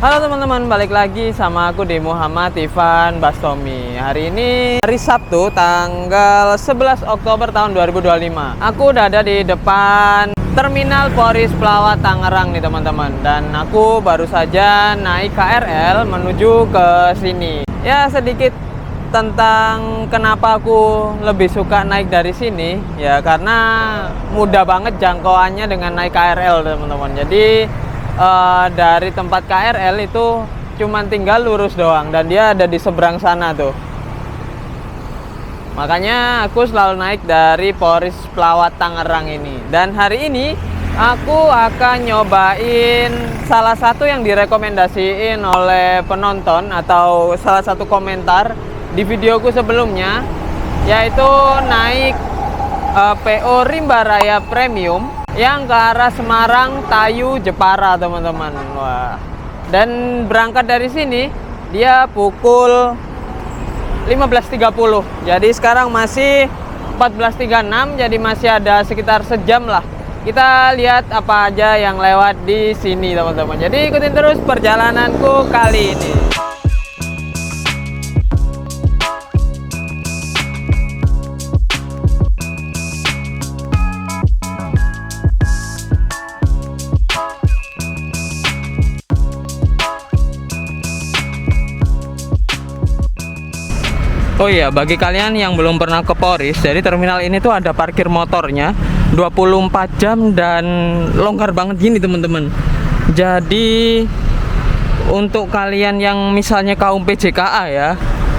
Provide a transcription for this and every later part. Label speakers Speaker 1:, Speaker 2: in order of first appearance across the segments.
Speaker 1: Halo teman-teman, balik lagi sama aku di Muhammad Ivan Bastomi. Hari ini hari Sabtu tanggal 11 Oktober tahun 2025. Aku udah ada di depan Terminal Poris Pelawat Tangerang nih teman-teman. Dan aku baru saja naik KRL menuju ke sini. Ya, sedikit tentang kenapa aku lebih suka naik dari sini. Ya karena mudah banget jangkauannya dengan naik KRL teman-teman. Jadi dari tempat KRL itu cuman tinggal lurus doang dan dia ada di seberang sana tuh. Makanya aku selalu naik dari Poris Pelawat Tangerang ini. Dan hari ini aku akan nyobain salah satu yang direkomendasiin oleh penonton atau salah satu komentar di videoku sebelumnya, yaitu naik PO Rimba Raya Premium yang ke arah Semarang, Tayu, Jepara teman-teman. Wah. Dan berangkat dari sini dia pukul 15.30. Jadi sekarang masih 14.36, jadi masih ada sekitar sejam lah. Kita lihat apa aja yang lewat di sini teman-teman. Jadi ikutin terus perjalananku kali ini. Oh iya, bagi kalian yang belum pernah ke Poris, jadi terminal ini tuh ada parkir motornya 24 jam dan longgar banget gini teman-teman. Jadi untuk kalian yang misalnya kaum PJKA ya,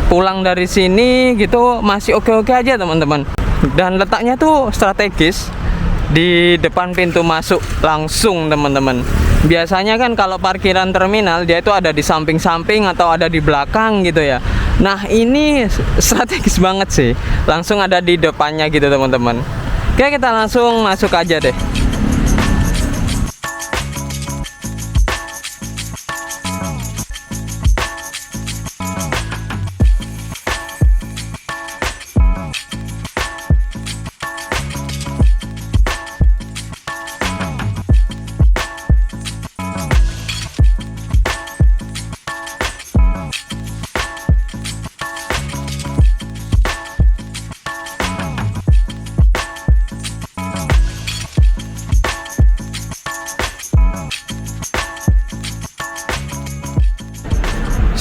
Speaker 1: pulang dari sini gitu masih oke-oke aja teman-teman. Dan letaknya tuh strategis di depan pintu masuk langsung teman-teman. Biasanya kan kalau parkiran terminal dia itu ada di samping-samping atau ada di belakang gitu ya. Nah ini strategis banget sih, langsung ada di depannya gitu teman-teman. Oke, kita langsung masuk aja deh.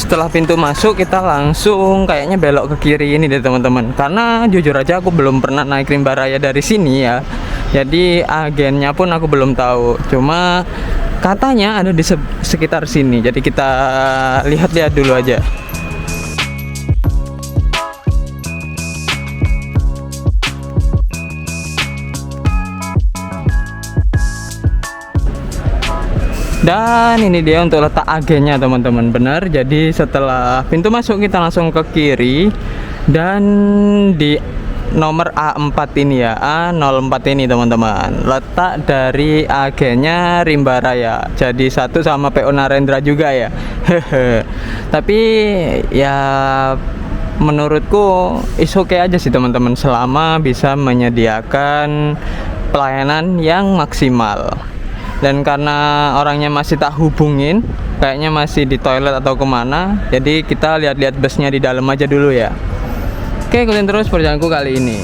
Speaker 1: Setelah pintu masuk kita langsung kayaknya belok ke kiri ini deh teman-teman. Karena jujur aja aku belum pernah naik Rimba Raya dari sini ya. Jadi agennya pun aku belum tahu. Cuma katanya ada di sekitar sini. Jadi kita lihat-lihat dulu aja. Dan ini dia untuk letak agennya teman-teman, benar. Jadi setelah pintu masuk kita langsung ke kiri. Dan di nomor A4 ini ya, A04 ini teman-teman, letak dari agennya Rimba Raya. Jadi satu sama PO Narendra juga ya. Tapi ya menurutku is okay aja sih teman-teman, selama bisa menyediakan pelayanan yang maksimal. Dan karena orangnya masih tak hubungin, kayaknya masih di toilet atau kemana, jadi kita lihat-lihat busnya di dalam aja dulu ya. Oke, ikutin terus perjalananku kali ini.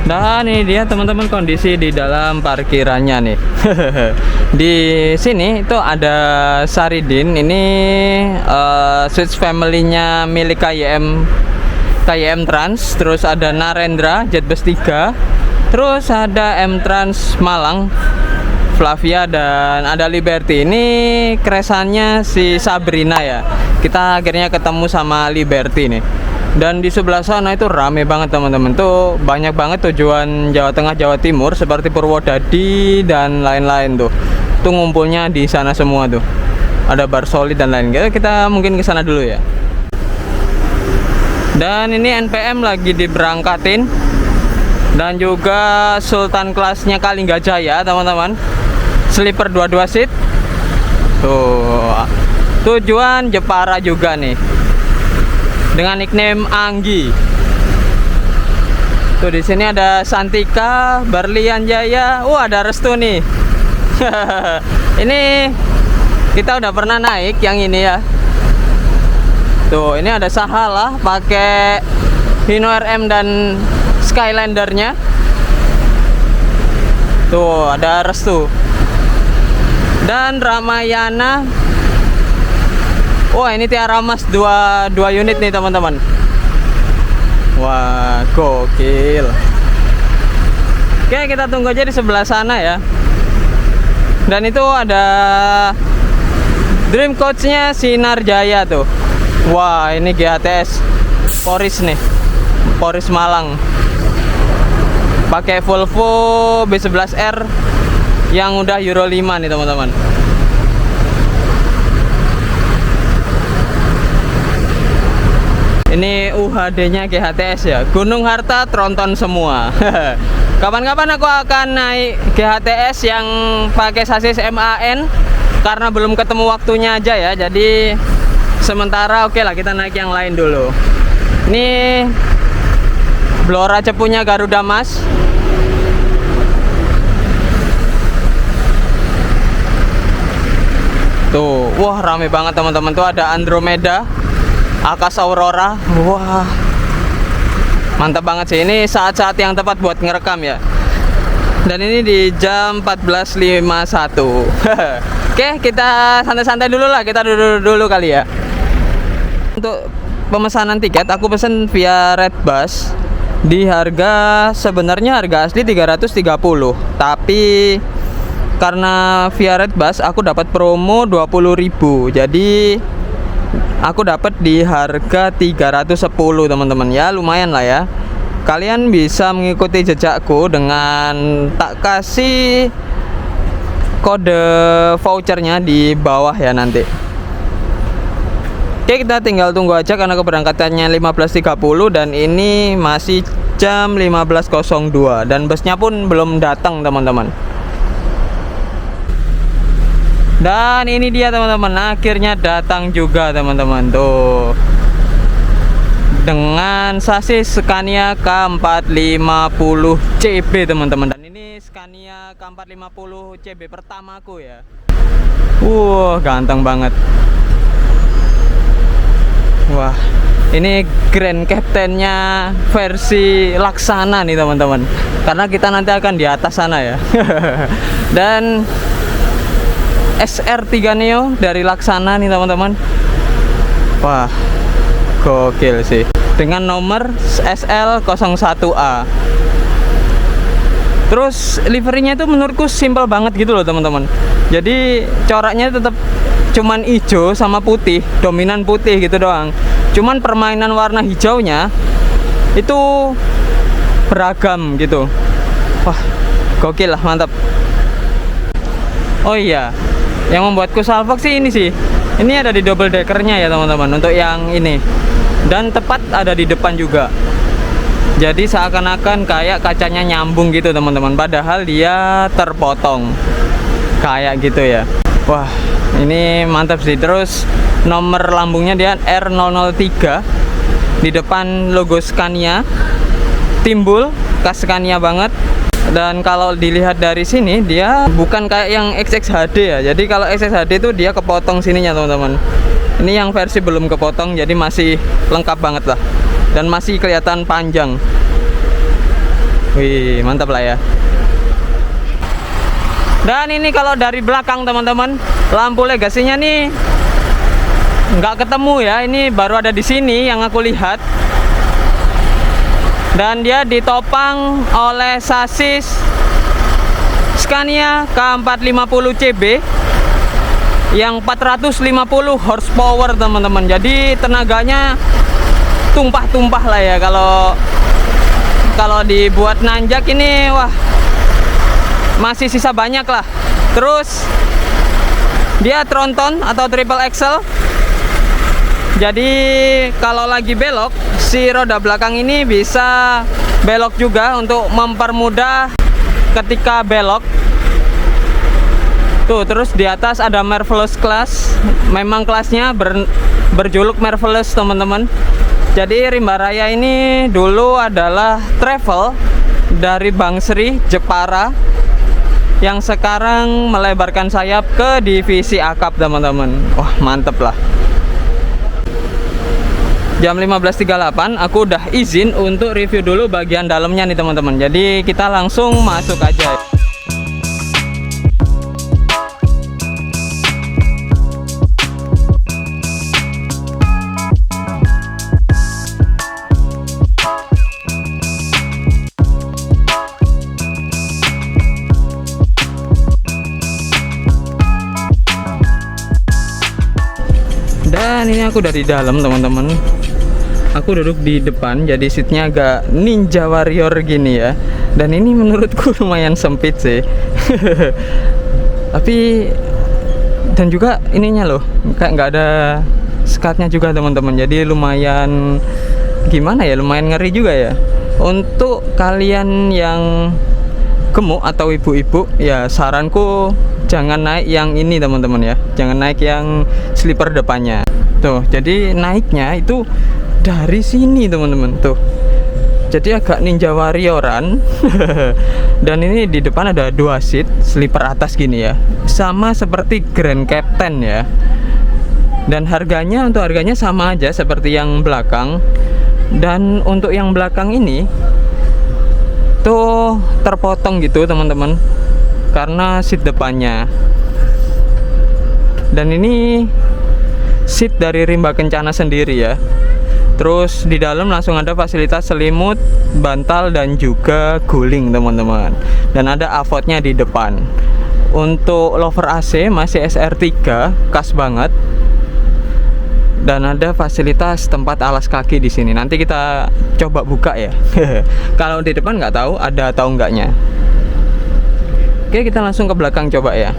Speaker 1: Dan ini dia teman-teman kondisi di dalam parkirannya nih. Di sini itu ada Saridin, ini Switch family-nya milik KYM Trans. Terus ada Narendra Jetbus 3. Terus ada M Trans Malang Flavia, dan ada Liberty. Ini kresannya si Sabrina ya. Kita akhirnya ketemu sama Liberty nih. Dan di sebelah sana itu rame banget teman-teman, tuh banyak banget tujuan Jawa Tengah, Jawa Timur seperti Purwodadi dan lain-lain tuh. Tuh ngumpulnya di sana semua tuh. Ada Bar Solid dan lain. Kita mungkin ke sana dulu ya. Dan ini NPM lagi diberangkatin. Dan juga Sultan kelasnya Kalinggajaya teman-teman. Sleeper 22 seat. Tuh. Tujuan Jepara juga nih. Dengan nickname Anggi. Tuh di sini ada Santika, Berlian Jaya. Ada Restu nih. Ini kita udah pernah naik yang ini ya. Tuh, ini ada Sahala pakai Hino RM dan Skylandernya. Tuh, ada Restu. Dan Ramayana. Wah, ini Tiara Mas 2 unit nih, teman-teman. Wah, gokil. Oke, kita tunggu aja di sebelah sana ya. Dan itu ada Dream Coach-nya Sinar Jaya tuh. Wah, ini GHTS Poris nih. Poris Malang. Pakai Volvo B11R yang udah Euro 5 nih, teman-teman. Ini UHD-nya GHTS ya. Gunung Harta Tronton semua. Kapan-kapan aku akan naik GHTS yang pakai sasis MAN karena belum ketemu waktunya aja ya. Jadi sementara oke lah, kita naik yang lain dulu. Ini Blora cepunya Garuda Mas. Tuh, wah rame banget teman-teman. Tuh ada Andromeda, Akas Aurora. Wah, mantap banget sih. Ini saat-saat yang tepat buat ngerekam ya. Dan ini di jam 14.51. Oke, kita santai-santai dulu lah. Kita dulu kali ya. Untuk pemesanan tiket aku pesen via Redbus di harga, sebenarnya harga asli 330. Tapi karena via Redbus aku dapat promo 20.000. Jadi aku dapat di harga 310, teman-teman. Ya lumayan lah ya. Kalian bisa mengikuti jejakku dengan tak kasih kode vouchernya di bawah ya nanti. Oke, kita tinggal tunggu aja karena keberangkatannya 15.30 dan ini masih jam 15.02 dan busnya pun belum datang, teman-teman. Dan ini dia, teman-teman, akhirnya datang juga, teman-teman. Tuh, dengan sasis Scania K450 CB, teman-teman. Dan ini Scania K450 CB pertamaku ya. Ganteng banget. Wah, ini Grand Captain-nya versi Laksana nih, teman-teman. Karena kita nanti akan di atas sana ya. Dan SR3 Neo dari Laksana nih, teman-teman. Wah, gokil sih. Dengan nomor SL01A. Terus liverinya itu menurutku simple banget gitu loh, teman-teman. Jadi coraknya tetap cuman hijau sama putih, dominan putih gitu doang. Cuman permainan warna hijaunya itu beragam gitu. Wah, gokil lah, mantap. Oh iya, yang membuatku salfok sih ini sih. Ini ada di double deckernya ya, teman-teman, untuk yang ini. Dan tepat ada di depan juga. Jadi seakan-akan kayak kacanya nyambung gitu, teman-teman. Padahal dia terpotong. Kayak gitu ya. Wah, ini mantap sih. Terus nomor lambungnya dia R003. Di depan logo Scania. Timbul, khas Scania banget. Dan kalau dilihat dari sini dia bukan kayak yang XXHD ya. Jadi kalau XXHD itu dia kepotong sininya, teman-teman. Ini yang versi belum kepotong, jadi masih lengkap banget lah. Dan masih kelihatan panjang. Wih, mantap lah ya. Dan ini kalau dari belakang, teman-teman, lampu legasinya nih nggak ketemu ya. Ini baru ada di sini yang aku lihat. Dan dia ditopang oleh sasis Scania K450 CB yang 450 horsepower, teman-teman. Jadi tenaganya tumpah-tumpah lah ya. Kalau dibuat nanjak ini, wah, masih sisa banyak lah. Terus dia tronton atau triple axle. Jadi kalau lagi belok, si roda belakang ini bisa belok juga untuk mempermudah ketika belok. Tuh, terus di atas ada Marvelous Class. Memang kelasnya berjuluk Marvelous, teman-teman. Jadi Rimba Raya ini dulu adalah travel dari Bangsri Jepara yang sekarang melebarkan sayap ke divisi akap teman-teman. Wah mantep lah. Jam 15.38 aku udah izin untuk review dulu bagian dalamnya nih teman-teman. Jadi kita langsung masuk aja. Dan ini aku udah di dalam teman-teman. Aku duduk di depan, jadi seatnya agak Ninja Warrior gini ya. Dan ini menurutku lumayan sempit sih. Tapi dan juga ininya loh, kayak nggak ada sekatnya juga teman-teman. Jadi lumayan gimana ya, lumayan ngeri juga ya. Untuk kalian yang gemuk atau ibu-ibu, ya saranku jangan naik yang ini teman-teman ya. Jangan naik yang sleeper depannya. Tuh, jadi naiknya itu dari sini teman-teman. Tuh. Jadi agak Ninja Warrioran. Dan ini di depan ada 2 seat sleeper atas gini ya. Sama seperti Grand Captain ya. Dan untuk harganya sama aja seperti yang belakang. Dan untuk yang belakang ini tuh terpotong gitu teman-teman, karena seat depannya. Dan ini seat dari Rimba Kencana sendiri ya. Terus di dalam langsung ada fasilitas selimut, bantal, dan juga guling teman-teman. Dan ada avotnya di depan. Untuk lover AC masih SR3 khas banget. Dan ada fasilitas tempat alas kaki di sini. Nanti kita coba buka ya. Kalau di depan nggak tahu ada atau enggaknya. Oke, kita langsung ke belakang coba ya.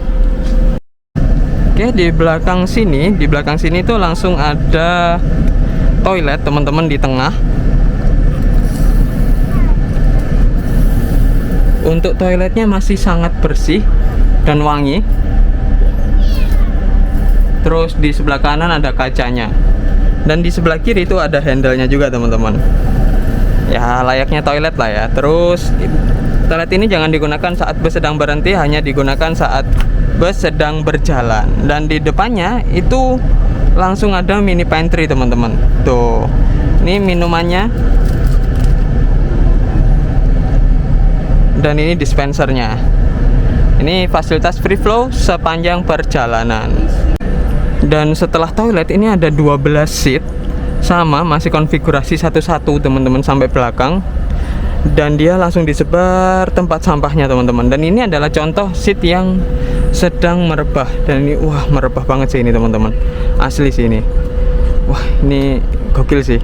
Speaker 1: Oke, di belakang sini tuh langsung ada toilet teman-teman di tengah. Untuk toiletnya masih sangat bersih dan wangi. Terus di sebelah kanan ada kacanya. Dan di sebelah kiri itu ada handle-nya juga teman-teman. Ya layaknya toilet lah ya. Terus toilet ini jangan digunakan saat bus sedang berhenti, hanya digunakan saat bus sedang berjalan. Dan di depannya itu langsung ada mini pantry teman-teman. Tuh, ini minumannya. Dan ini dispensernya. Ini fasilitas free flow sepanjang perjalanan. Dan setelah toilet ini ada 12 seat. Sama, masih konfigurasi satu-satu teman-teman sampai belakang. Dan dia langsung disebar tempat sampahnya teman-teman. Dan ini adalah contoh seat yang sedang merebah. Dan ini wah merebah banget sih ini teman-teman. Asli sih ini. Wah ini gokil sih.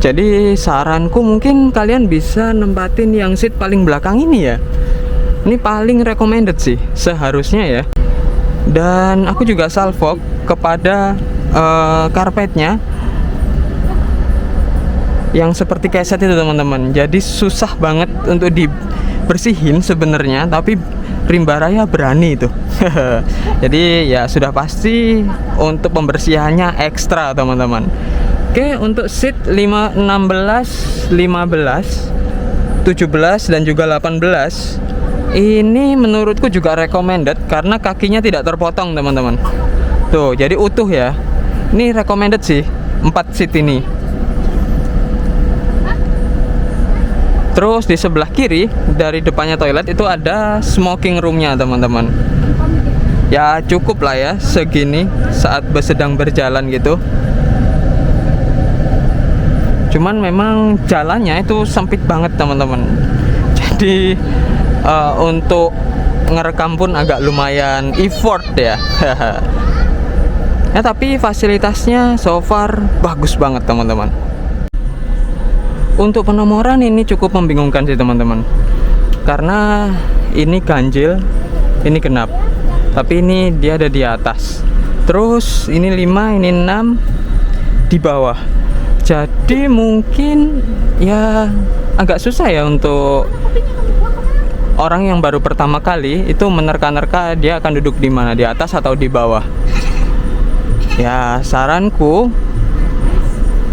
Speaker 1: Jadi saranku mungkin kalian bisa nempatin yang seat paling belakang ini ya. Ini paling recommended sih seharusnya ya. Dan aku juga salvo kepada karpetnya yang seperti keset itu teman-teman. Jadi susah banget untuk dibersihin sebenarnya, tapi Rimba Raya berani itu. Jadi ya sudah pasti untuk pembersihannya ekstra teman-teman. Oke, untuk seat 16, 15, 17 dan juga 18 ini menurutku juga recommended karena kakinya tidak terpotong teman-teman. Tuh, jadi utuh ya. Ini recommended sih 4 seat ini. Terus di sebelah kiri dari depannya toilet itu ada smoking roomnya teman-teman. Ya cukup lah ya segini saat bus sedang berjalan gitu. Cuman memang jalannya itu sempit banget teman-teman. Jadi untuk ngerekam pun agak lumayan effort ya. Ya tapi fasilitasnya so far bagus banget teman-teman. Untuk penomoran ini cukup membingungkan sih teman-teman. Karena ini ganjil, ini genap. Tapi ini dia ada di atas. Terus ini 5, ini 6 di bawah. Jadi mungkin ya agak susah ya untuk orang yang baru pertama kali itu menerka-nerka dia akan duduk di mana, di atas atau di bawah. Ya saranku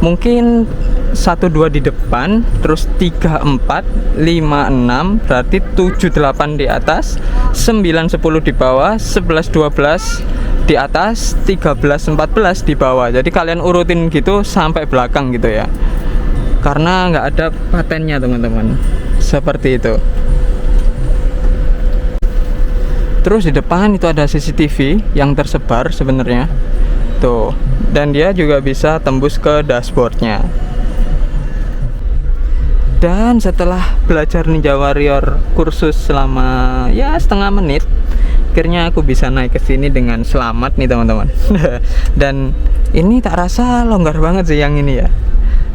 Speaker 1: mungkin 1 2 di depan, terus 3 4 5 6, berarti 7 8 di atas, 9 10 di bawah, 11 12 di atas, 13 14 di bawah. Jadi kalian urutin gitu sampai belakang gitu ya, karena nggak ada patennya teman-teman, seperti itu. Terus di depan itu ada CCTV yang tersebar sebenarnya tuh, dan dia juga bisa tembus ke dashboardnya. Dan setelah belajar Ninja Warrior kursus selama ya setengah menit, akhirnya aku bisa naik ke sini dengan selamat nih teman-teman. Dan ini tak rasa longgar banget sih yang ini ya.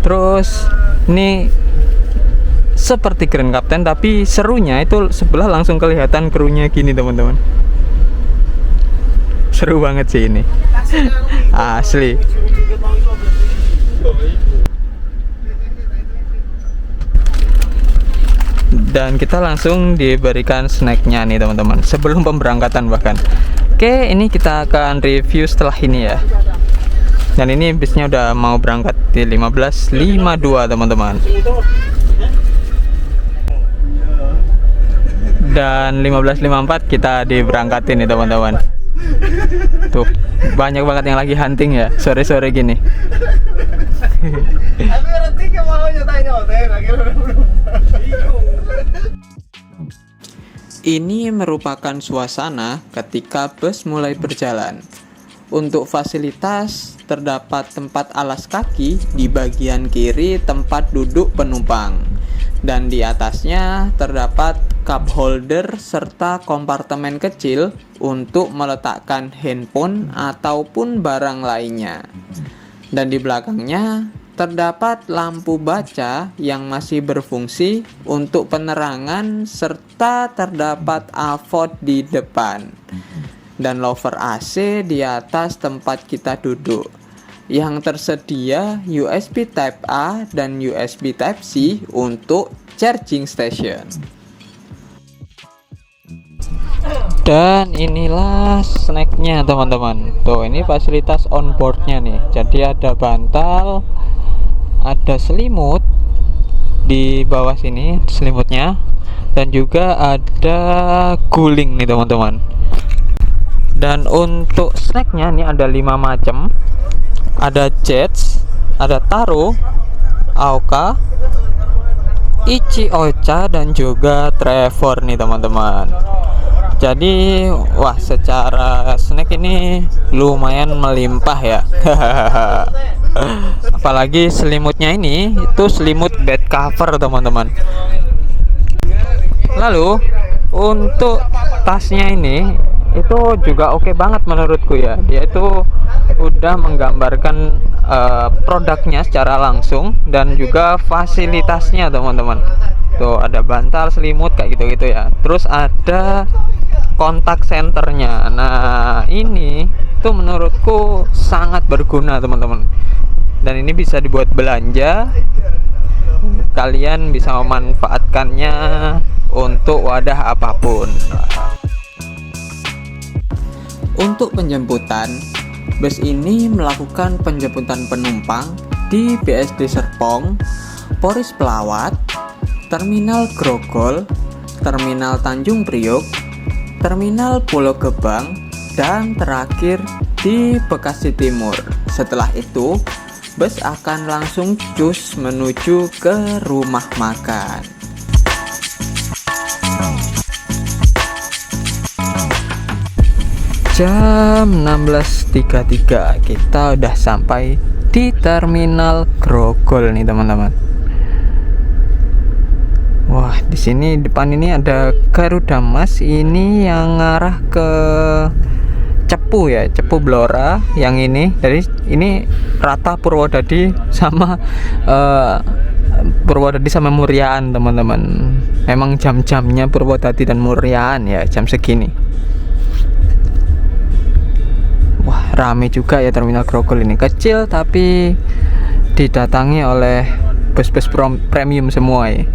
Speaker 1: Terus ini seperti Grand Captain, tapi serunya itu sebelah langsung kelihatan krunya gini teman-teman. Seru banget sih ini. Asli. Dan kita langsung diberikan snacknya nih teman-teman, sebelum pemberangkatan bahkan. Oke, ini kita akan review setelah ini ya. Dan ini bisnya udah mau berangkat di 15.52 teman-teman. Dan 15.54 kita diberangkatin nih teman-teman. Tuh, banyak banget yang lagi hunting ya, sore-sore gini. Ini merupakan suasana ketika bus mulai berjalan. Untuk fasilitas, terdapat tempat alas kaki di bagian kiri tempat duduk penumpang. Dan di atasnya terdapat cup holder serta kompartemen kecil untuk meletakkan handphone ataupun barang lainnya. Dan di belakangnya terdapat lampu baca yang masih berfungsi untuk penerangan serta terdapat avot di depan. Dan lover AC di atas tempat kita duduk. Yang tersedia USB Type A dan USB Type C untuk charging station. Dan inilah snacknya teman-teman. Tuh, ini fasilitas onboardnya nih. Jadi ada bantal, ada selimut di bawah sini selimutnya, dan juga ada guling nih teman-teman. Dan untuk snacknya nih ada 5 macam. Ada Jets, ada Taro, Aoka, Ichi Ocha, dan juga Trevor nih teman-teman. Jadi wah, secara snack ini lumayan melimpah ya. Apalagi selimutnya ini itu selimut bed cover teman-teman. Lalu untuk tasnya ini itu juga oke banget menurutku ya. Dia itu udah menggambarkan produknya secara langsung dan juga fasilitasnya teman-teman. Tuh ada bantal, selimut kayak gitu-gitu ya. Terus ada kontak senternya. Nah, ini tuh menurutku sangat berguna teman-teman. Dan ini bisa dibuat belanja. Kalian bisa memanfaatkannya untuk wadah apapun. Untuk penjemputan, bus ini melakukan penjemputan penumpang di BSD Serpong, Poris Pelawat, Terminal Grogol, Terminal Tanjung Priok, Terminal Pulau Gebang, dan terakhir di Bekasi Timur. Setelah itu, bus akan langsung cus menuju ke rumah makan. Jam 16.33 kita udah sampai di Terminal Grogol nih teman-teman. Wah, di sini depan ini ada Garuda Mas, ini yang ngarah ke Cepu ya, Cepu Blora yang ini. Dari ini rata Purwodadi sama Purwodadi sama Muryaan teman-teman. Memang jam-jamnya Purwodadi dan Muryaan ya jam segini. Wah, rame juga ya Terminal Grogol ini. Kecil tapi didatangi oleh bus-bus premium semua ya.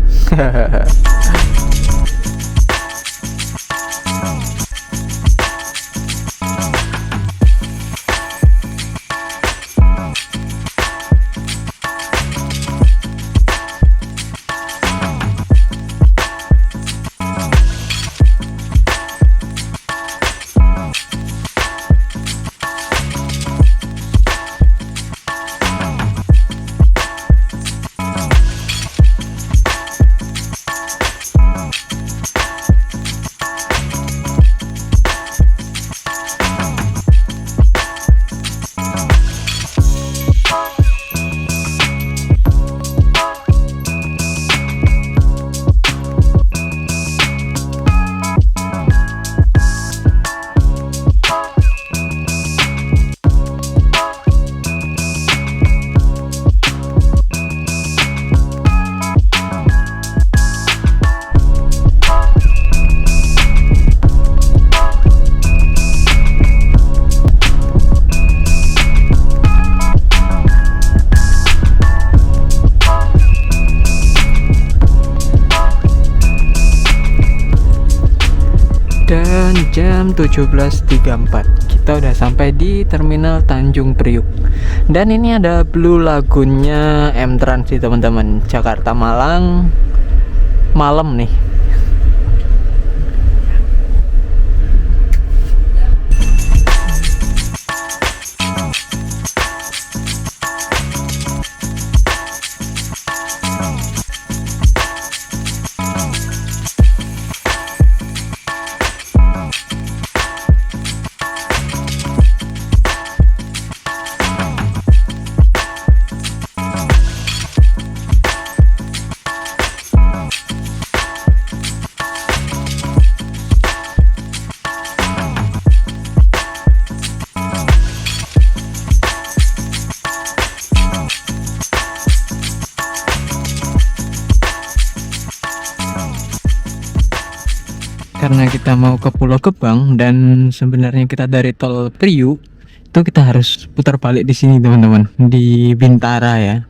Speaker 1: Dan jam 17.34 kita udah sampai di Terminal Tanjung Priuk. Dan ini ada Blue Lagoon-nya M-Trans sih teman-teman, Jakarta Malang malam nih. Karena kita mau ke Pulau Gebang dan sebenarnya kita dari tol Priuk, itu kita harus putar balik di sini teman-teman, di Bintara ya.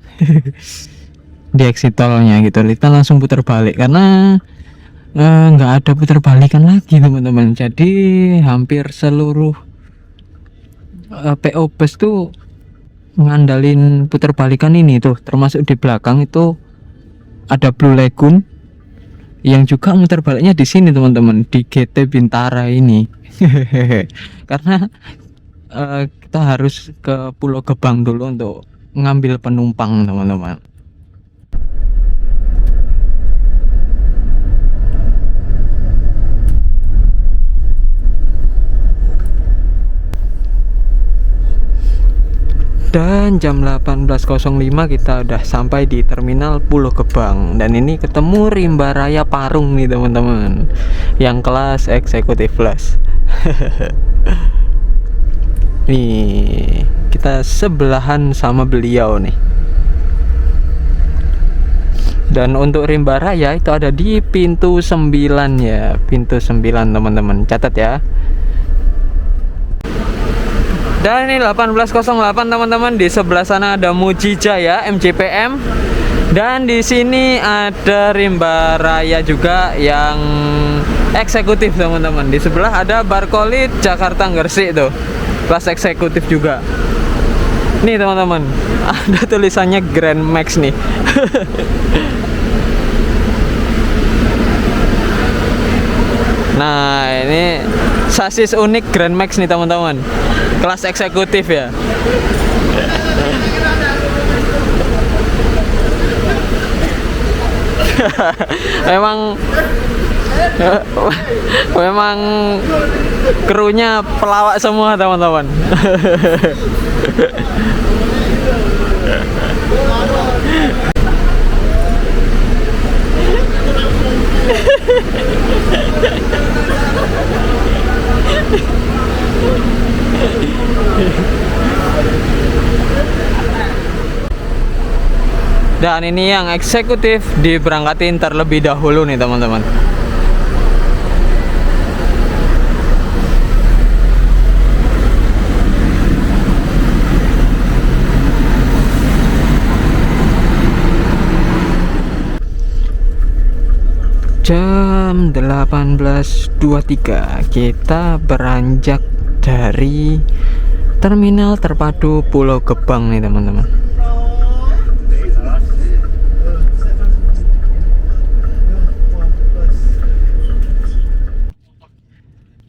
Speaker 1: Di exit tolnya gitu. Kita langsung putar balik karena nggak ada putar balikan lagi teman-teman. Jadi hampir seluruh PO bus tuh ngandalin putar balikan ini tuh, termasuk di belakang itu ada Blue Lagoon yang juga muter baliknya di sini teman-teman, di GT Bintara ini. Karena kita harus ke Pulau Gebang dulu untuk ngambil penumpang teman-teman. Dan jam 18.05 kita udah sampai di Terminal Pulau Gebang. Dan ini ketemu Rimba Raya Parung nih teman-teman, yang kelas eksekutif plus. Nih kita sebelahan sama beliau nih. Dan untuk Rimba Raya itu ada di pintu 9 ya, pintu 9 teman-teman, catat ya. Dan ini 18.08 teman-teman, di sebelah sana ada Mujijaya MJPM. Dan di sini ada Rimba Raya juga yang eksekutif teman-teman. Di sebelah ada Barcolit Jakarta Gresik tuh, kelas eksekutif juga. Nih teman-teman, ada tulisannya Grand Max nih. Nah ini sasis unik Grand Max nih teman-teman, kelas eksekutif ya. memang krunya pelawak semua teman-teman. Dan ini yang eksekutif diberangkatin terlebih dahulu nih teman-teman. Jam 18.23 kita beranjak dari Terminal Terpadu Pulau Gebang nih teman-teman.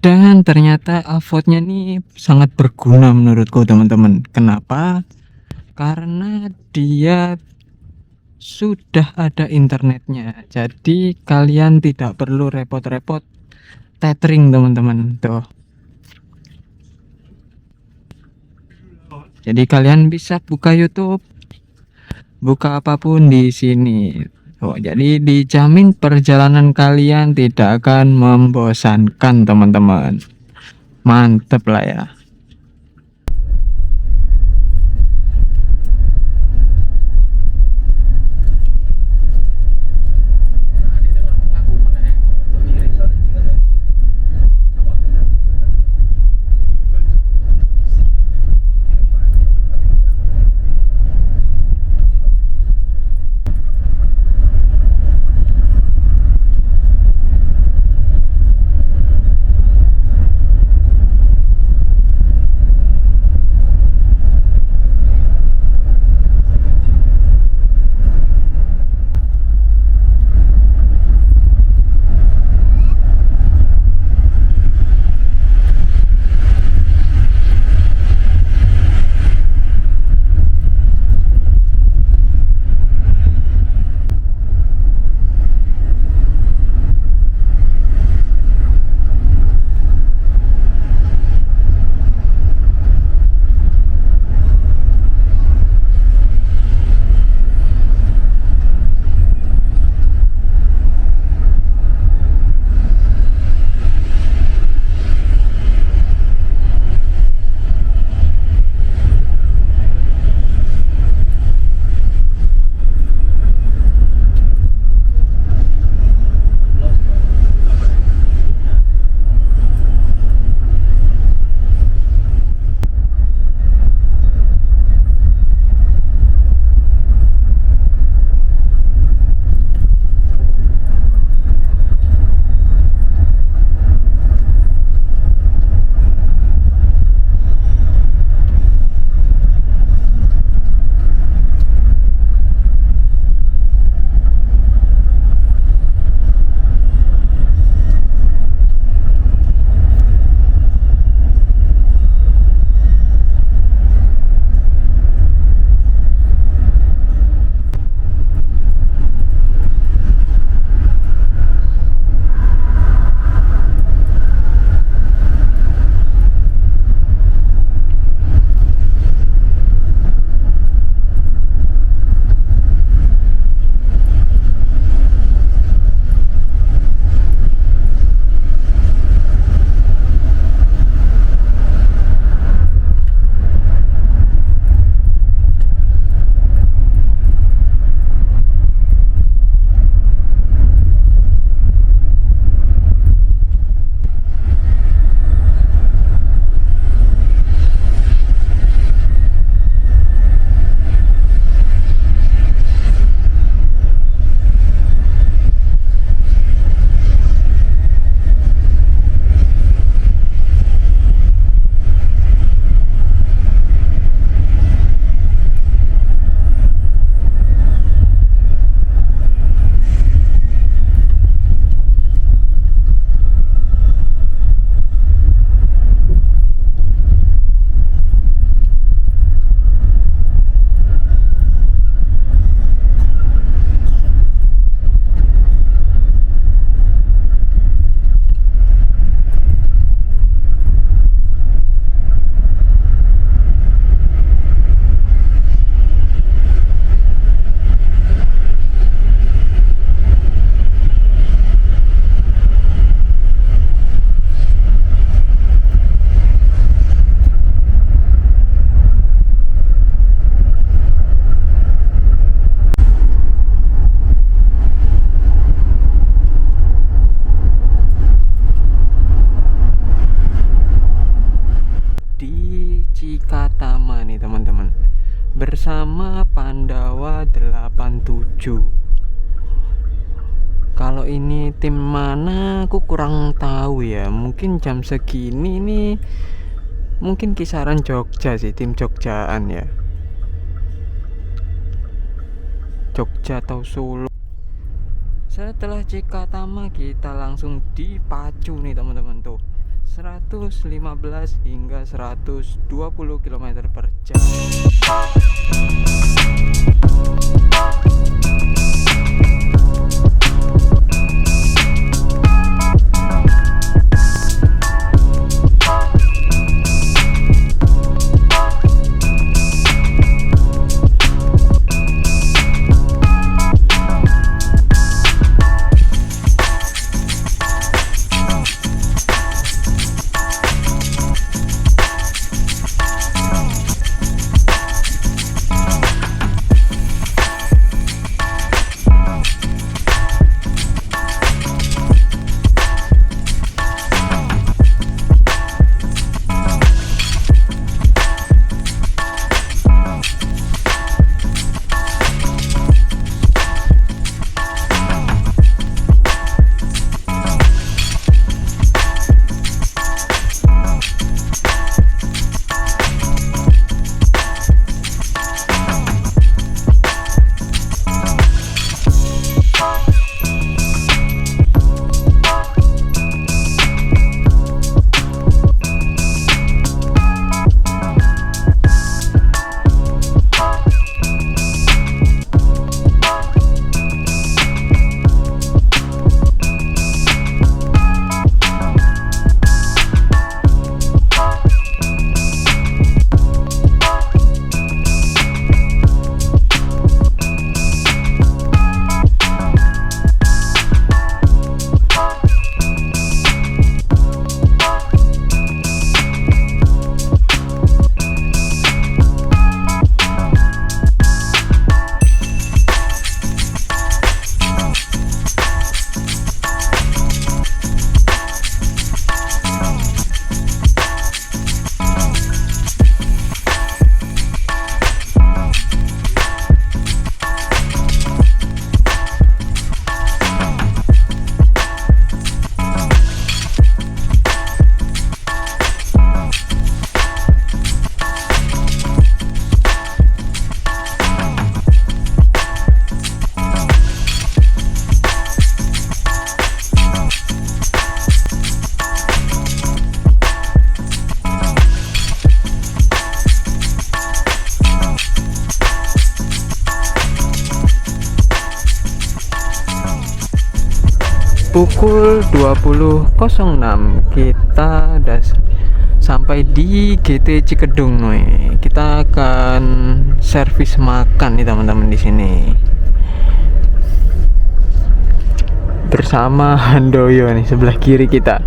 Speaker 1: Dan ternyata Avot-nya nih sangat berguna menurutku teman-teman. Kenapa? Karena dia sudah ada internetnya, jadi kalian tidak perlu repot-repot tethering teman-teman tuh. Jadi kalian bisa buka YouTube, buka apapun di sini. Oh, jadi dijamin perjalanan kalian tidak akan membosankan teman-teman. Mantep lah ya. bersama Pandawa 87. Kalau ini tim mana aku kurang tahu ya. Mungkin jam segini nih mungkin kisaran Jogja sih, tim Jogjaan ya. Jogja atau Solo. Setelah Cikatama kita langsung dipacu nih teman-teman tuh. 115 hingga 120 km per jam. Pukul 20.06 kita udah sampai di GT Cikedung nih. Kita akan servis makan nih teman-teman di sini. Bersama Handoyo nih sebelah kiri kita.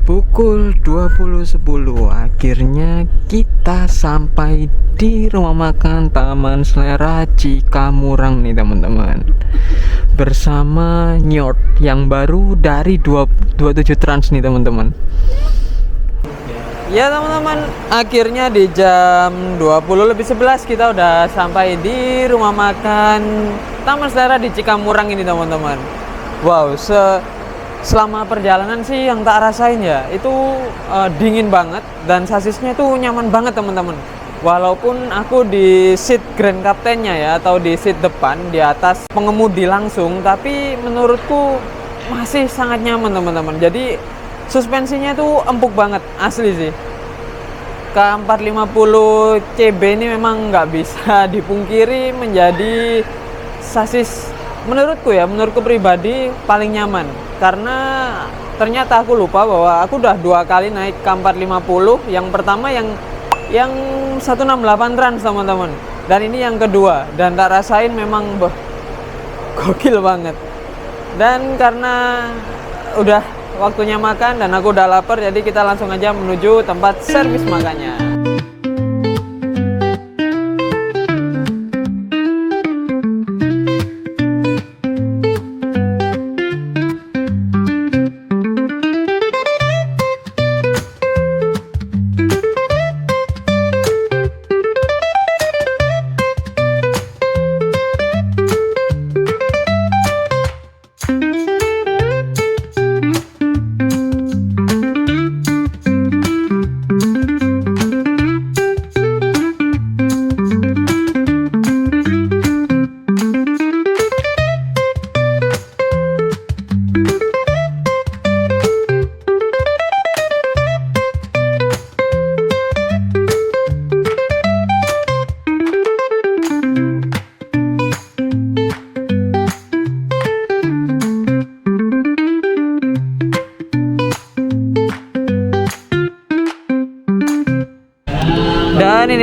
Speaker 1: Pukul 20.10 akhirnya kita sampai di rumah makan Taman Selera Cikamurang nih teman-teman, bersama Nyort yang baru dari 27 Trans nih teman-teman. Ya teman-teman, akhirnya di jam 20.11 kita udah sampai di rumah makan Taman Selera di Cikamurang ini teman-teman. Wow, selama perjalanan sih yang tak rasain ya itu dingin banget dan sasisnya itu nyaman banget teman-teman. Walaupun aku di seat grand captainnya ya, atau di seat depan di atas pengemudi langsung, tapi menurutku masih sangat nyaman teman-teman. Jadi suspensinya tuh empuk banget asli sih. K450 CB ini memang nggak bisa dipungkiri menjadi sasis menurutku pribadi paling nyaman, karena ternyata aku lupa bahwa aku udah 2 kali naik K450. Yang pertama yang 168 Trans teman-teman, dan ini yang kedua, dan tak rasain memang gokil banget. Dan karena udah waktunya makan dan aku udah lapar, jadi kita langsung aja menuju tempat servis makannya.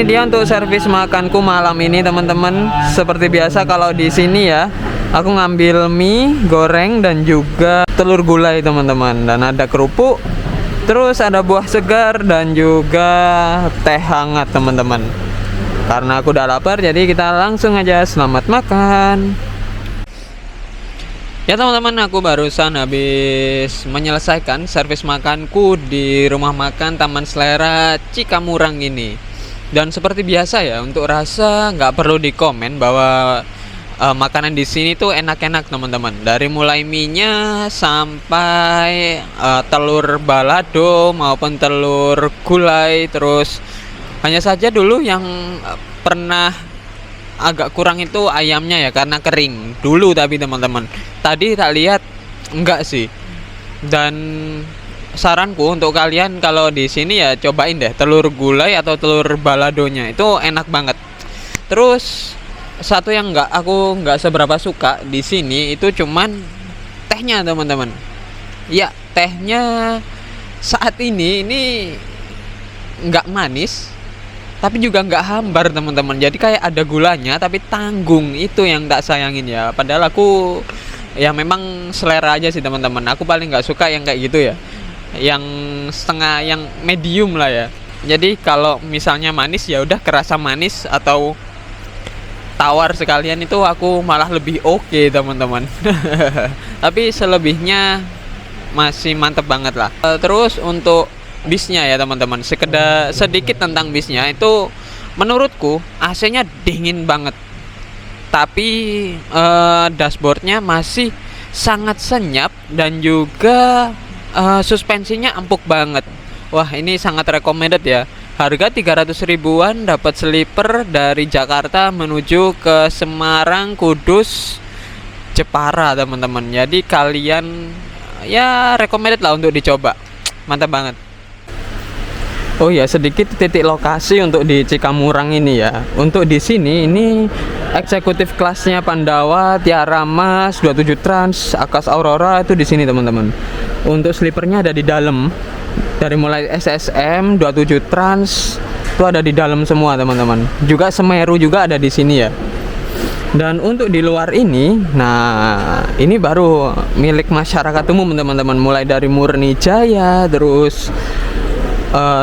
Speaker 1: ini dia untuk servis makanku malam ini teman-teman. Seperti biasa kalau di sini ya, aku ngambil mie goreng dan juga telur gulai teman-teman. Dan ada kerupuk, terus ada buah segar dan juga teh hangat teman-teman. Karena aku udah lapar, jadi kita langsung aja selamat makan. Ya teman-teman, aku barusan habis menyelesaikan servis makanku di rumah makan Taman Selera Cikamurang ini. Dan seperti biasa ya, untuk rasa nggak perlu dikomen bahwa makanan di sini tuh enak-enak teman-teman. Dari mulai mie-nya sampai telur balado maupun telur gulai. Terus hanya saja dulu yang pernah agak kurang itu ayamnya ya, karena kering dulu. Tapi teman-teman, tadi tak lihat enggak sih. Dan saranku untuk kalian kalau di sini ya, cobain deh telur gulai atau telur baladonya, itu enak banget. Terus satu yang aku nggak seberapa suka di sini itu cuman tehnya teman-teman. Ya, tehnya saat ini nggak manis, tapi juga nggak hambar teman-teman. Jadi kayak ada gulanya tapi tanggung, itu yang tak sayangin ya. Padahal aku ya memang selera aja sih teman-teman. Aku paling nggak suka yang kayak gitu ya, yang setengah, yang medium lah ya. Jadi kalau misalnya manis ya udah kerasa manis atau tawar sekalian, itu aku malah lebih oke teman-teman. Tapi selebihnya masih mantep banget lah. Terus untuk bisnya ya teman-teman, sekedar sedikit tentang bisnya itu, menurutku AC-nya dingin banget, tapi dashboardnya masih sangat senyap dan juga suspensinya empuk banget. Wah, ini sangat recommended ya. Harga 300 ribuan dapat sleeper dari Jakarta menuju ke Semarang, Kudus, Jepara teman-teman. Jadi kalian ya recommended lah untuk dicoba. Mantap banget. Oh ya, sedikit titik lokasi untuk di Cikamurang ini ya. Untuk di sini ini eksekutif kelasnya Pandawa, Tiara Mas, 27 Trans, Akas Aurora itu di sini teman-teman. Untuk sleepernya ada di dalam. Dari mulai SSM, 27 Trans itu ada di dalam semua teman-teman. Juga Semeru juga ada di sini ya. Dan untuk di luar ini, nah ini baru milik masyarakat umum teman-teman. Mulai dari Murni Jaya, terus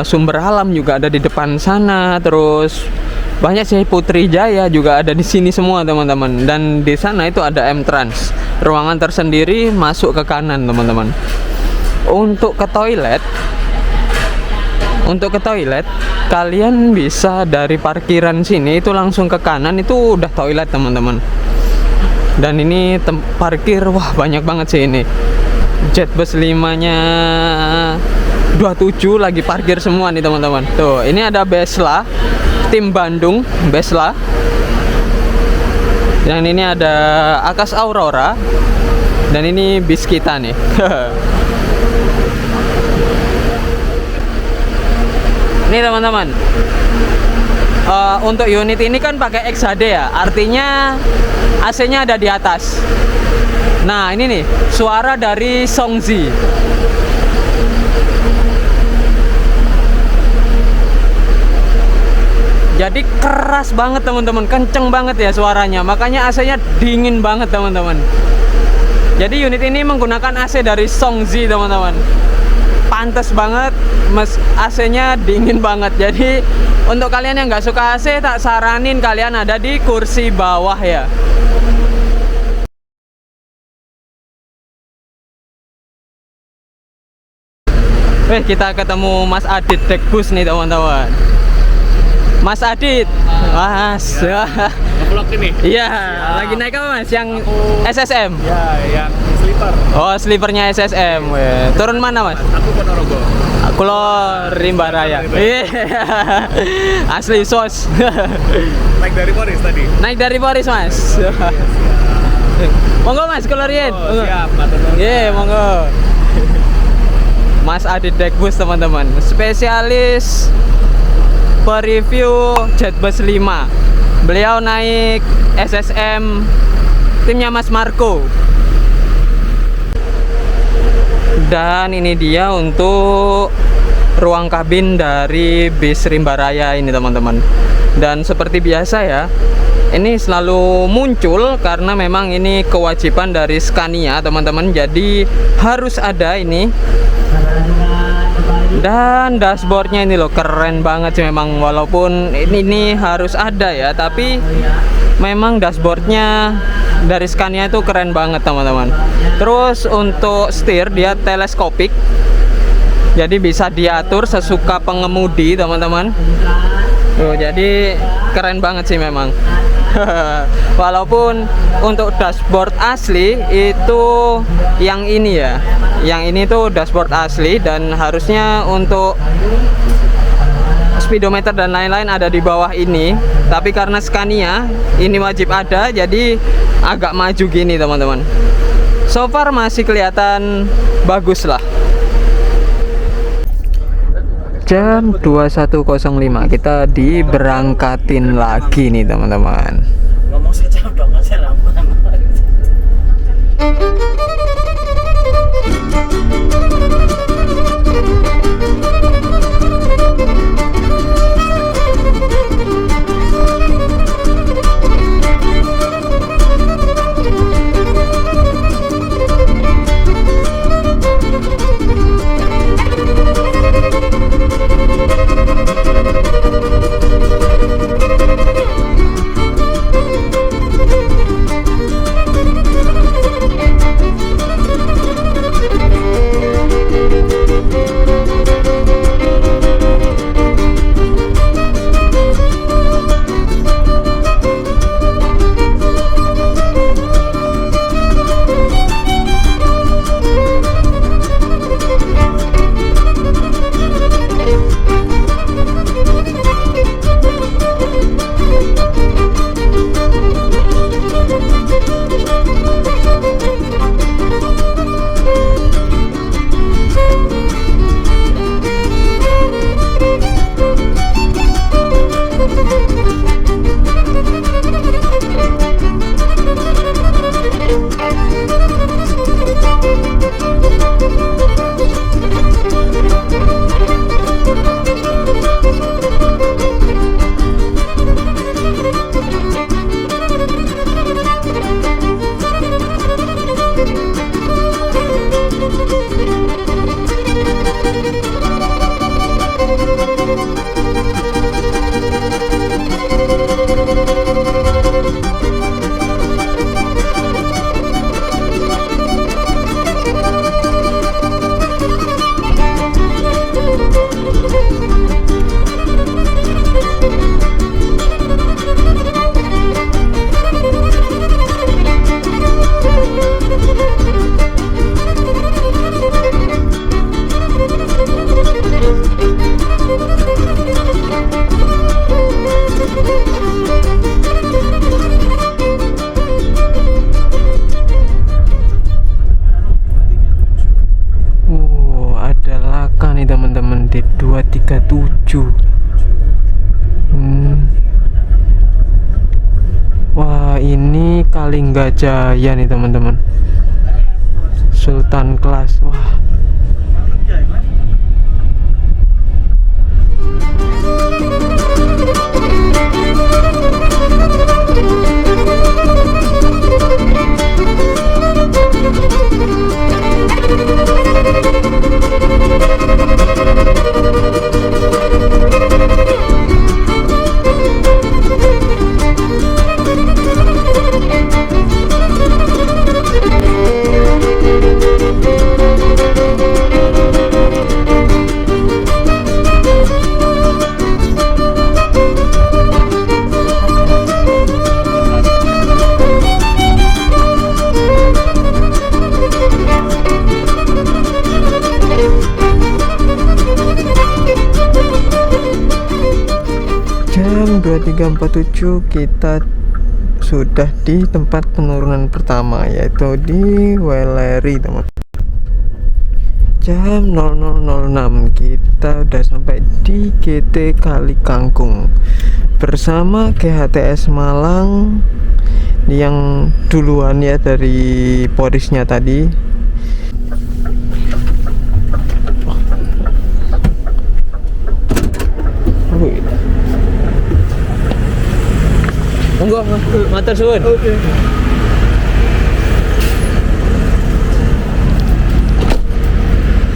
Speaker 1: Sumber Alam juga ada di depan sana, terus banyak sih, Putri Jaya juga ada di sini semua teman-teman. Dan di sana itu ada M Trans, ruangan tersendiri masuk ke kanan teman-teman. Untuk ke toilet kalian bisa dari parkiran sini itu langsung ke kanan, itu udah toilet teman-teman. Dan ini parkir, wah banyak banget sih ini. Jetbus 5-nya 27 lagi parkir semua nih teman-teman. Tuh, ini ada Besla, tim Bandung Besla. Dan ini ada Akas Aurora. Dan ini bis kita nih. Ini teman-teman, untuk unit ini kan pakai XHD ya, artinya AC-nya ada di atas. Nah ini nih suara dari Songzi. Jadi keras banget teman-teman, kenceng banget ya suaranya. Makanya AC-nya dingin banget teman-teman. Jadi unit ini menggunakan AC dari Songzi teman-teman. Pantes banget, AC-nya dingin banget. Jadi untuk kalian yang nggak suka AC, tak saranin kalian ada di kursi bawah ya. Kita ketemu Mas Adit Dekbus nih teman-teman. Mas Adit, Mas.
Speaker 2: Vlog ini?
Speaker 1: Iya, lagi naik apa Mas? Yang SSM?
Speaker 2: Ya, yang sleeper.
Speaker 1: Oh, sleepernya SSM. Turun mana Mas?
Speaker 2: Aku Ponorogo.
Speaker 1: Aku lo Rimba Raya. Asli sos.
Speaker 2: Naik dari Boris tadi.
Speaker 1: Naik dari Boris Mas. Monggo Mas, keluarin.
Speaker 2: Oh, siap,
Speaker 1: monggo. Mas Adit Dekbus teman-teman, spesialis review Jetbus 5. Beliau naik SSM timnya Mas Marco. Dan ini dia untuk ruang kabin dari bis Rimba Raya ini teman-teman. Dan seperti biasa ya, ini selalu muncul karena memang ini kewajiban dari Scania teman-teman. Jadi harus ada ini. Dan dashboardnya ini loh keren banget sih memang, walaupun ini harus ada ya, tapi memang dashboardnya dari Scania itu keren banget teman-teman. Terus untuk setir dia teleskopik, jadi bisa diatur sesuka pengemudi teman-teman. Tuh, jadi keren banget sih memang. Walaupun untuk dashboard asli itu yang ini ya, yang ini tuh dashboard asli, dan harusnya untuk speedometer dan lain-lain ada di bawah ini, tapi karena Scania ini wajib ada, jadi agak maju gini teman-teman. So far masih kelihatan bagus lah. Jam 21.05 kita diberangkatin lagi nih teman-teman.
Speaker 3: Ngomong sekejap dong, masih rambut.
Speaker 1: di 237. Wah, ini Kalinggajaya nih teman-teman, Sultan Kelas. Wah, jam 23.47 kita sudah di tempat penurunan pertama, yaitu di Welleri teman. Jam 00.06 kita udah sampai di GT Kali Kangkung bersama GHTS Malang yang duluan ya dari Porisnya tadi. monggo. Matur suwun.
Speaker 3: Oke.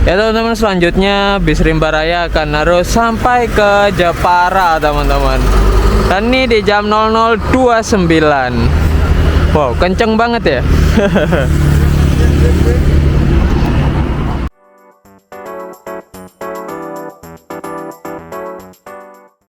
Speaker 1: Ya teman-teman, selanjutnya bis Rimba Raya akan harus sampai ke Jepara teman-teman. Dan ini di jam 00.29. Wow, kenceng banget ya.